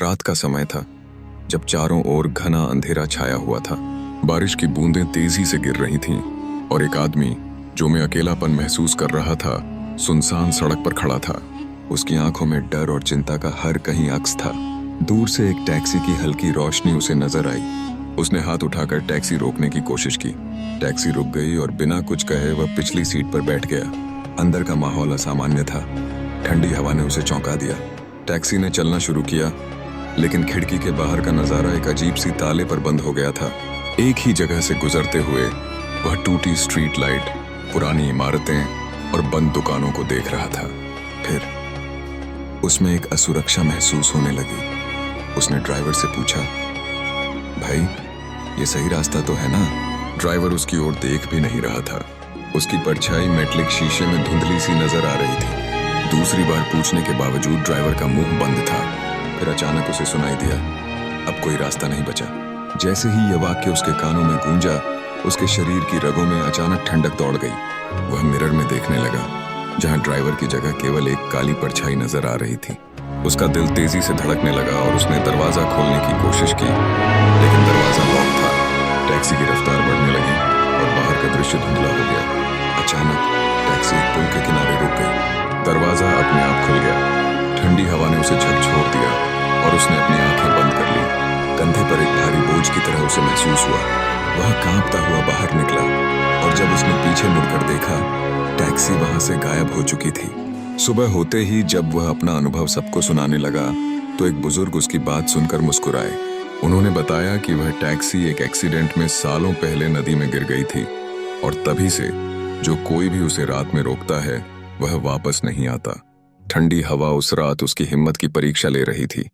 रात का समय था, जब चारों ओर घना अंधेरा छाया हुआ था। बारिश की बूंदें तेजी से गिर रही थीं और एक आदमी जो मैं अकेलापन महसूस कर रहा था, सुनसान सड़क पर खड़ा था। उसकी आंखों में डर और चिंता का हर कहीं अक्स था। दूर से एक टैक्सी की हल्की रोशनी उसे नजर आई। उसने हाथ उठाकर टैक्सी रोकने की कोशिश की। टैक्सी रुक गई और बिना कुछ कहे वह पिछली सीट पर बैठ गया। अंदर का माहौल असामान्य था। ठंडी हवा ने उसे चौंका दिया। टैक्सी ने चलना शुरू किया, लेकिन खिड़की के बाहर का नजारा एक अजीब सी ताले पर बंद हो गया था। एक ही जगह से गुजरते हुए वह टूटी स्ट्रीट लाइट, पुरानी इमारतें और बंद दुकानों को देख रहा था। फिर उसमें एक असुरक्षा महसूस होने लगी। उसने ड्राइवर से पूछा, भाई ये सही रास्ता तो है ना? ड्राइवर उसकी ओर देख भी नहीं रहा था। उसकी परछाई मेटलिक शीशे में धुंधली सी नजर आ रही थी। दूसरी बार पूछने के बावजूद ड्राइवर का मुंह बंद था। फिर अचानक उसे सुनाई दिया, अब कोई रास्ता नहीं बचा। जैसे ही यह वाक्य उसके कानों में गूंजा, उसके शरीर की रगों में अचानक ठंडक दौड़ गई। वह मिरर में देखने लगा, जहां ड्राइवर की जगह केवल एक काली परछाई नजर आ रही थी। उसका दिल तेजी से धड़कने लगा और उसने दरवाजा खोलने की कोशिश की, लेकिन दरवाजा लॉक था। टैक्सी की रफ्तार बढ़ने लगी और बाहर का दृश्य धुंधला हो गया। अचानक टैक्सी एक पुल के किनारे रुक गई। दरवाजा अपने आप खुल गया। ठंडी हवा ने उसे झकझोर दिया और उसने अपनी आंखें बंद कर ली। कंधे पर एक भारी बोझ की तरह उसे महसूस हुआ। वह कांपता हुआ बाहर निकला और जब उसने पीछे मुड़कर देखा, टैक्सी वहां से गायब हो चुकी थी। सुबह होते ही जब वह अपना अनुभव सबको सुनाने लगा, तो एक बुजुर्ग उसकी बात सुनकर मुस्कुराए। उन्होंने बताया कि वह टैक्सी एक एक्सीडेंट में सालों पहले नदी में गिर गई थी और तभी से जो कोई भी उसे रात में रोकता है, वह वापस नहीं आता। ठंडी हवा उस रात उसकी हिम्मत की परीक्षा ले रही थी।